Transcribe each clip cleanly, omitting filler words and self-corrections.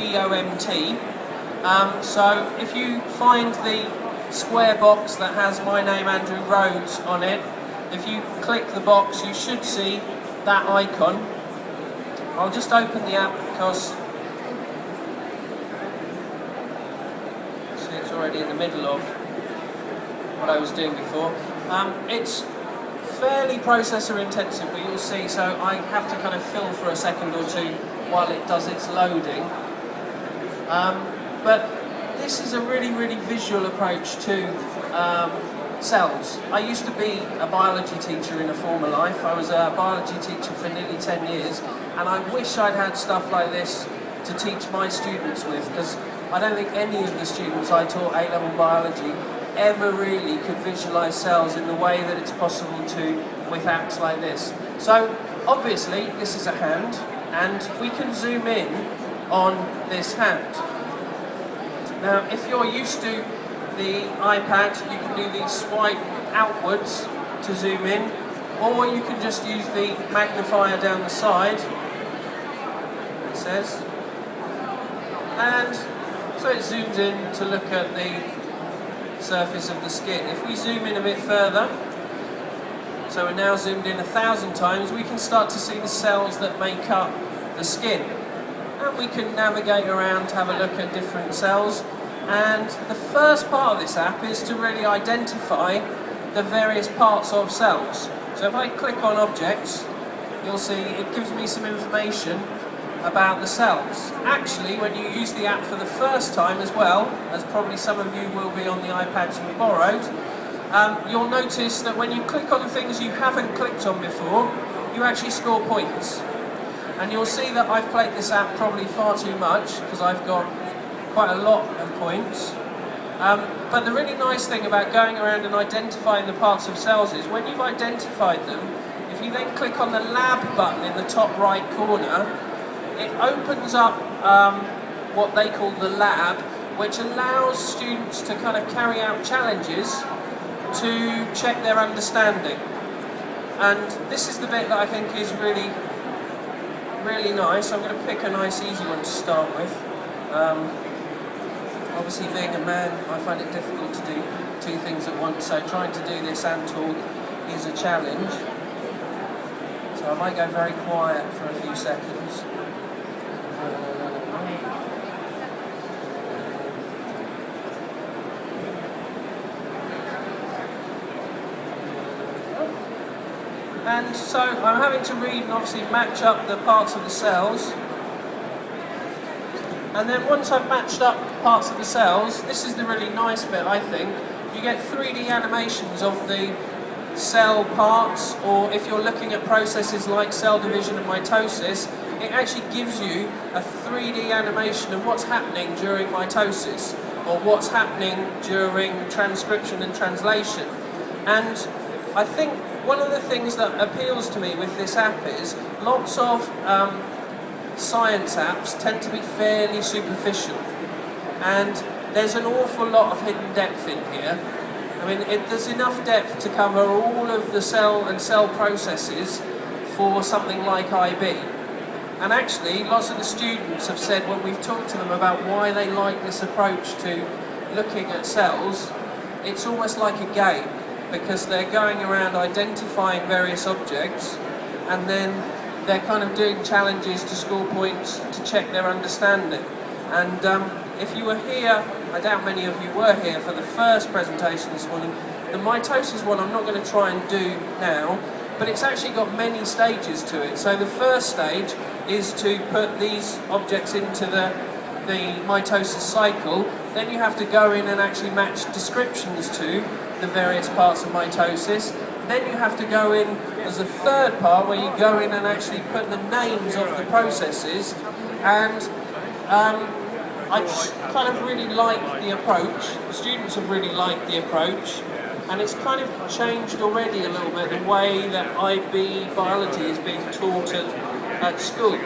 BOMT. So if you find the square box that has my name, Andrew Rhodes, on it, if you click the box, you should see that icon. I'll just open the app because see, it's already in the middle of what I was doing before. It's fairly processor intensive, but you'll see, so I have to kind of fill for a second or two while it does its loading. But this is a really visual approach to cells. I used to be a biology teacher in a former life. I was a biology teacher for nearly 10 years, and I wish I'd had stuff like this to teach my students with, because I don't think any of the students I taught A-level biology ever really could visualise cells in the way that it's possible to with apps like this. So obviously this is a hand, and we can zoom in on this hand. Now if you're used to the iPad, you can do the swipe outwards to zoom in, or you can just use the magnifier down the side, it says, and so it zooms in to look at the surface of the skin. If we zoom in a bit further, so we're now zoomed in 1,000 times, we can start to see the cells that make up the skin. And we can navigate around to have a look at different cells. And the first part of this app is to really identify the various parts of cells. So if I click on objects, you'll see it gives me some information about the cells. Actually, when you use the app for the first time as well, as probably some of you will be on the iPads you borrowed, you'll notice that when you click on things you haven't clicked on before, you actually score points. And you'll see that I've played this app probably far too much, because I've got quite a lot of points. But the really nice thing about going around and identifying the parts of cells is when you've identified them, if you then click on the lab button in the top right corner, it opens up what they call the lab, which allows students to kind of carry out challenges to check their understanding. And this is the bit that I think is really nice. I'm going to pick a nice easy one to start with. Obviously being a man, I find it difficult to do two things at once, so trying to do this and talk is a challenge. So I might go very quiet for a few seconds. And so I'm having to read and obviously match up the parts of the cells. And then once I've matched up parts of the cells, this is the really nice bit, I think. You get 3D animations of the cell parts, or if you're looking at processes like cell division and mitosis, it actually gives you a 3D animation of what's happening during mitosis, or what's happening during transcription and translation. And I think one of the things that appeals to me with this app is lots of science apps tend to be fairly superficial, and there's an awful lot of hidden depth in here. I mean, there's enough depth to cover all of the cell and cell processes for something like IB. And actually, lots of the students have said when we've talked to them about why they like this approach to looking at cells, it's almost like a game, because they're going around identifying various objects, and then they're kind of doing challenges to score points to check their understanding. And if you were here, I doubt many of you were here for the first presentation this morning, the mitosis one I'm not going to try and do now, but it's actually got many stages to it. So the first stage is to put these objects into the mitosis cycle. Then you have to go in and actually match descriptions to the various parts of mitosis. Then you have to go in as a third part where you go in and actually put the names of the processes. And I kind of really like the approach. Students have really liked the approach, and it's kind of changed already a little bit the way that IB biology is being taught at school.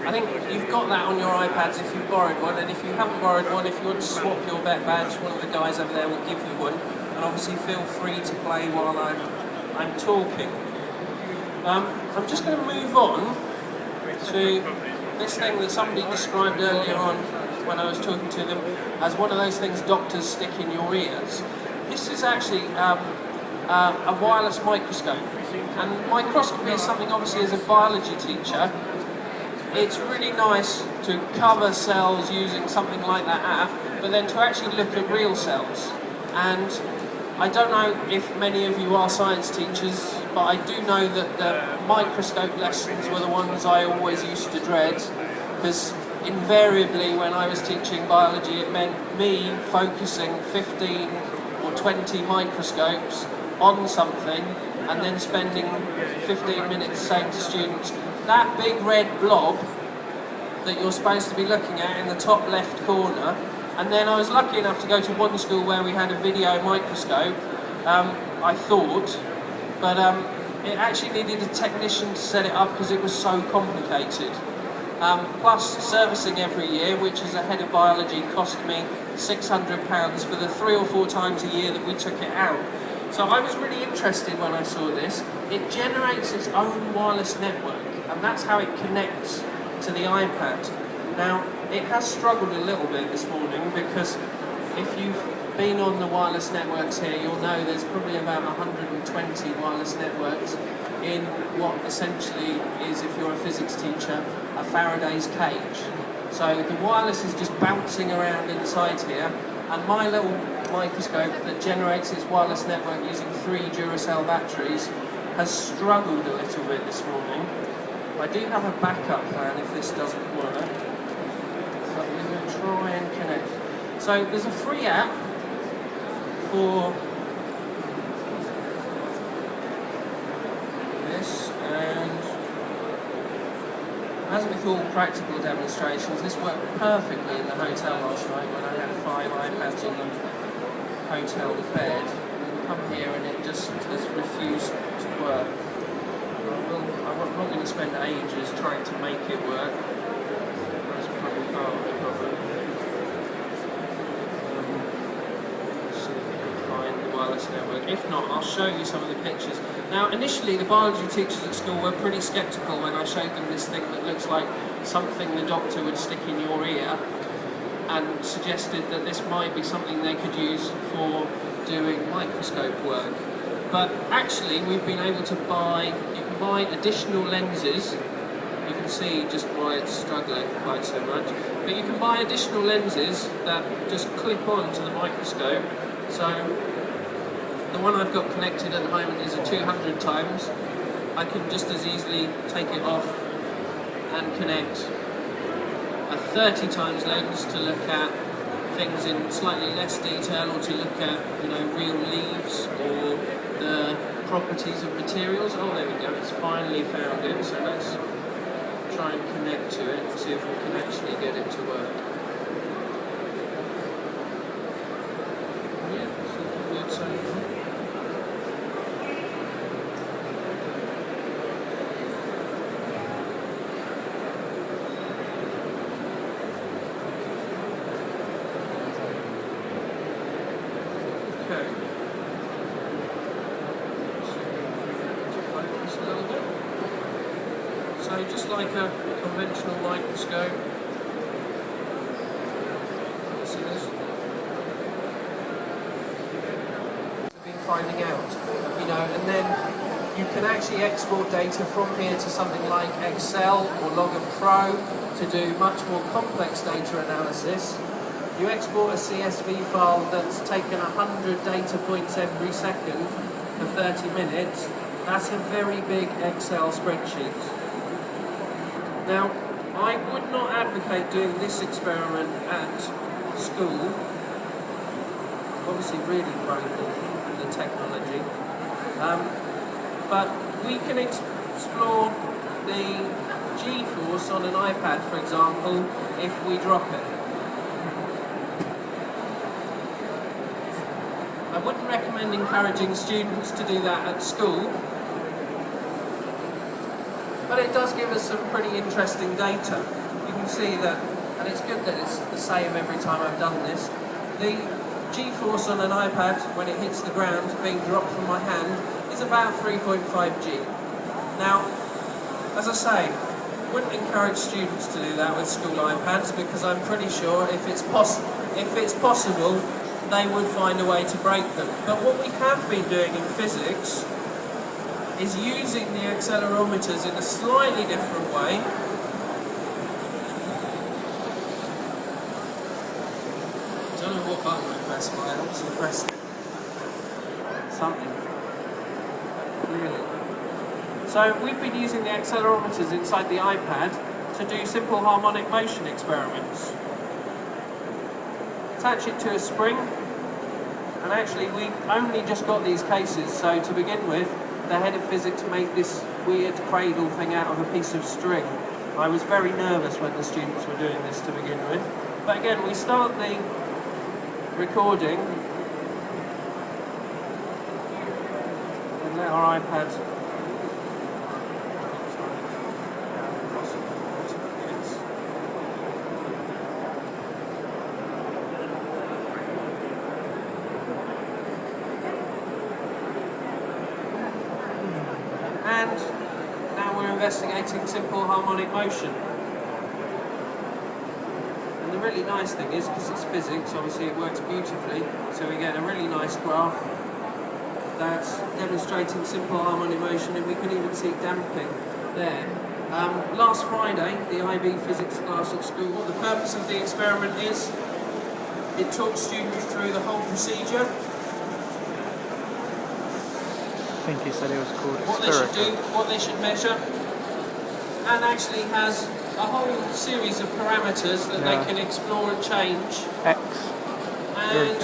I think you've got that on your iPads if you've borrowed one, and if you haven't borrowed one, if you want to swap your Bett badge, one of the guys over there will give you one. And obviously feel free to play while I'm talking. I'm just going to move on to this thing that somebody described earlier on when I was talking to them as one of those things doctors stick in your ears. This is actually a wireless microscope. And microscopy is something, obviously, as a biology teacher, it's really nice to cover cells using something like that app, but then to actually look at real cells. And I don't know if many of you are science teachers, but I do know that the microscope lessons were the ones I always used to dread, because invariably when I was teaching biology it meant me focusing 15 or 20 microscopes on something and then spending 15 minutes saying to students, that big red blob that you're supposed to be looking at in the top left corner. And then I was lucky enough to go to one school where we had a video microscope, I thought, but it actually needed a technician to set it up because it was so complicated. Plus servicing every year, which as a head of biology cost me £600 for the 3 or 4 times a year that we took it out. So I was really interested when I saw this. It generates its own wireless network, and that's how it connects to the iPad. Now, it has struggled a little bit this morning because if you've been on the wireless networks here, you'll know there's probably about 120 wireless networks in what essentially is, if you're a physics teacher, a Faraday's cage. So the wireless is just bouncing around inside here, and my little microscope that generates its wireless network using 3 Duracell batteries has struggled a little bit this morning. I do have a backup plan if this doesn't work, but we will try and connect. So there's a free app for this, and as with all practical demonstrations, this worked perfectly in the hotel last night when I had 5 iPads on the hotel bed. We come here and it just has refused to work. I'm not going to spend ages trying to make it work. That's probably part of the problem. Let's see if we can find the wireless network. If not, I'll show you some of the pictures. Now, initially, the biology teachers at school were pretty sceptical when I showed them this thing that looks like something the doctor would stick in your ear, and suggested that this might be something they could use for doing microscope work. But actually, we've been able to buy additional lenses. You can see just why it's struggling quite so much. But you can buy additional lenses that just clip on to the microscope. So the one I've got connected at the moment is a 200 times. I can just as easily take it off and connect a 30 times lens to look at things in slightly less detail, or to look at, real leaves or the properties of materials. Oh, there we go, it's finally found it. So let's try and connect to it and see if we can actually get it to work. Yeah, it's looking good so far. So just like a conventional microscope, this is, I've been finding out, and then you can actually export data from here to something like Excel or Logger Pro to do much more complex data analysis. You export a CSV file that's taken 100 data points every second for 30 minutes. That's a very big Excel spreadsheet. Now, I would not advocate doing this experiment at school. Obviously really broken in the technology. But we can explore the G-force on an iPad, for example, if we drop it. I wouldn't recommend encouraging students to do that at school, but it does give us some pretty interesting data. You can see that, and it's good that it's the same every time I've done this. The G-force on an iPad when it hits the ground, being dropped from my hand, is about 3.5 G. Now, as I say, wouldn't encourage students to do that with school iPads, because I'm pretty sure if it's possible, they would find a way to break them. But what we have been doing in physics is using the accelerometers in a slightly different way. I don't know what button I pressed, but I obviously pressed something. Clearly. So we've been using the accelerometers inside the iPad to do simple harmonic motion experiments. Attach it to a spring, and actually we only just got these cases, so to begin with, the head of physics made this weird cradle thing out of a piece of string. I was very nervous when the students were doing this to begin with. But again, we start the recording and let our iPad and now we're investigating simple harmonic motion. And the really nice thing is, because it's physics, obviously it works beautifully, so we get a really nice graph that's demonstrating simple harmonic motion, and we can even see damping there. Last Friday, the IB physics class at school, the purpose of the experiment is it talks students through the whole procedure. I think he said it was called what they should do, what they should measure, and actually has a whole series of parameters that they can explore and change. X. And